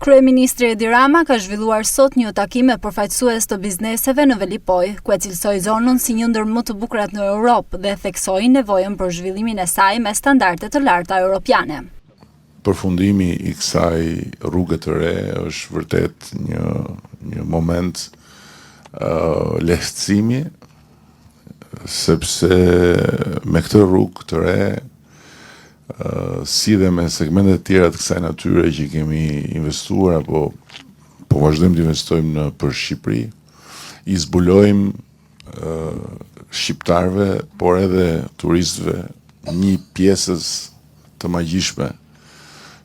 Kryeministri Edi Rama ka zhvilluar sot një takim me përfaqësues të bizneseve në Velipoj, ku e cilësoi zonën si një ndër më të bukurat në Europë dhe theksoi nevojën për zhvillimin e saj me standarde të larta europiane. Përfundimi i kësaj rruge të re është vërtet një moment lehtësimi, sepse me këtë rrugë të re, si dhe me segmentet tjera të kësaj natyre që kemi investuar apo po vazhdojmë të investojmë për Shqipëri, i zbulojmë shqiptarëve, por edhe turistëve një pjesës të magjishme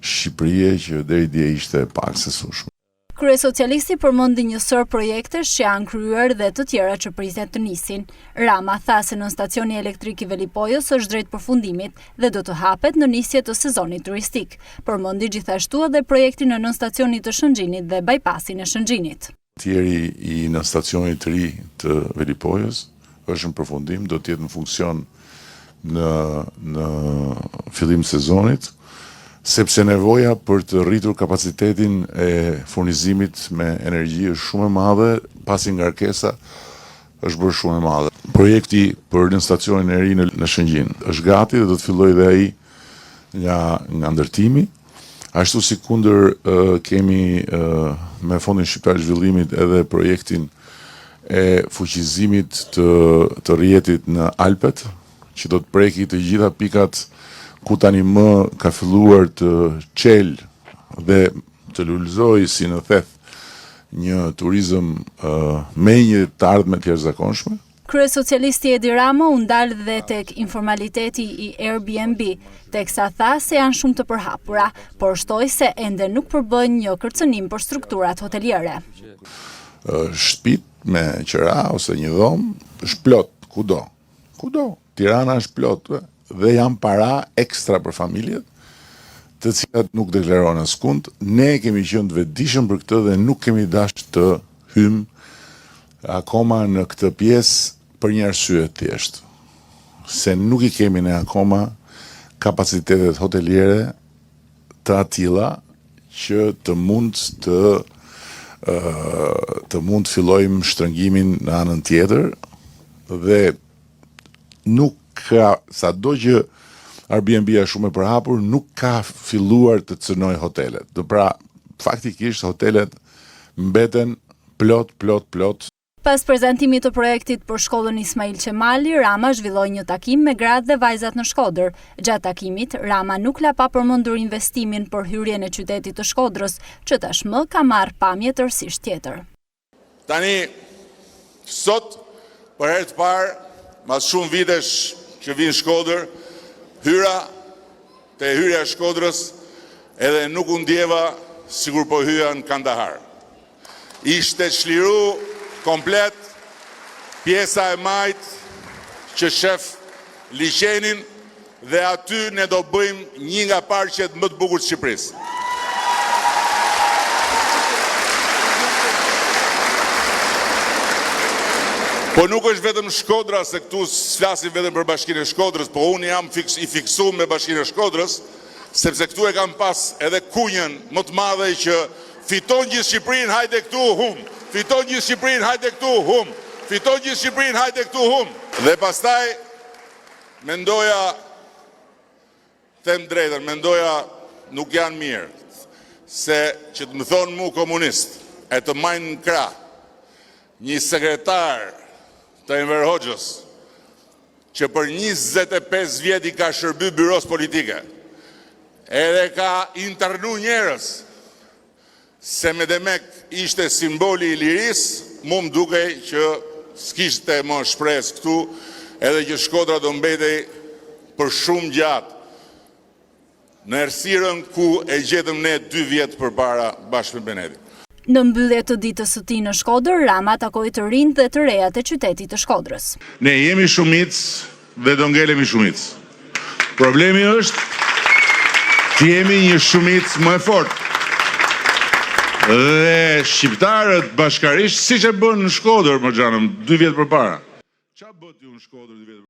Shqipërie që deri dje ishte pak se sushme. Kryesocialisti përmendi njësor projekte që janë kryer dhe të tjera që pritet të nisin. Rama tha se nën stacioni elektrik i Velipojës është drejt përfundimit dhe do të hapet në nisje të sezonit turistik. Përmendi gjithashtu edhe projektin në nën stacionit të Shëngjinit dhe bypassin e Shëngjinit. Tjeri i nën stacionit të ri të Velipojës është në përfundim, do të jetë në funksion në fillim të sezonit, sepse nevoja për të rritur kapacitetin e furnizimit me energji është shumë e madhe, pasi ngarkesa është bërë shumë e madhe. Projekti për në stacionin e ri në Shëngjin është gati dhe do të fillojë dhe ai nga ndërtimi. Ashtu si kundër kemi me Fondin Shqiptar Zhvillimit edhe projektin e fuqizimit të rrjetit në Alpet, që do të preki të gjitha pikat ku tani më ka filluar të qel dhe të lullëzoj si në theth një turizëm me një të ardhme të jashtëzakonshme. Kryesocialisti Edi Rama u ndal dhe tek informaliteti i Airbnb, teksa tha se janë shumë të përhapura, por shtoi se ende nuk përbën një kërcënim për strukturat hoteliere. Shtëpit me qira ose një dhomë është plot, kudo. Tirana është plot, dhe janë para ekstra për familjet, të cilat nuk deklarohen askund. Ne kemi qenë të vetëdijshëm për këtë dhe nuk kemi dashur të hymë akoma në këtë pjesë për një arsye të thjeshtë, se nuk i kemi ne akoma kapacitetet hoteliere të atilla që të mund të fillojmë shtrëngimin në anën tjetër dhe nuk ka, sado që Airbnb është shumë e përhapur, nuk ka filluar të cënoj hotelet. Pra, faktikisht hotelet mbeten plot. Pas prezantimit të projektit për shkollën Ismail Qemali, Rama zhvilloi një takim me gratë dhe vajzat në Shkodër. Gjatë takimit, Rama nuk la pa përmendur investimin për hyrjen e qytetit të Shkodrës, që tashmë ka marrë pamje tërësisht tjetër. Tani, sot, për herë të parë, mas shumë vitesh që vinë Shkodër, hyra te hyrja e Shkodrës edhe nuk u ndjeva sigur po hyja në Kandahar. Ishte çliru komplet pjesa e majt që shef liçenin dhe aty ne do bëjmë një nga parqet më të bukur të Shqipërisë. Po nuk është vetëm Shkodra, se këtu s'flasim vetëm për Bashkinë e Shkodrës, po unë jam i fiksuar me Bashkinë e Shkodrës, sepse këtu e kam pas edhe kunjën më të madhe që fiton gjithë Shqipërinë, hajde këtu hum. Fiton gjithë Shqipërinë, hajde këtu hum. Fiton gjithë Shqipërinë, hajde këtu hum. Dhe pastaj mendoja, them drejtën, mendoja nuk janë mirë, se që të më thonë mu komunist, e të majnë në krah një sekretar të Enver Hoxhës, që për 25 vjet i ka shërby byros politike, edhe ka internu njerëz, se me demek ishte simboli i lirisë, mu më dukej që s'kishte më shpresë këtu, edhe që Shkodra do mbetej për shumë gjatë në errësirën ku e gjetëm ne 2 vjet përpara bashkë me Benetin. Në mbyllje të ditës së tij në Shkodër, Rama takoi të rinjtë dhe të rejat e qytetit të Shkodrës. Ne jemi shumicë dhe do ngelemi shumicë. Problemi është që jemi një shumicë më e fortë. Dhe shqiptarët bashkarisht siç e bën në Shkodër, më xhanëm, 2 vjet përpara. Ç'a bëti unë në Shkodër 2 vjet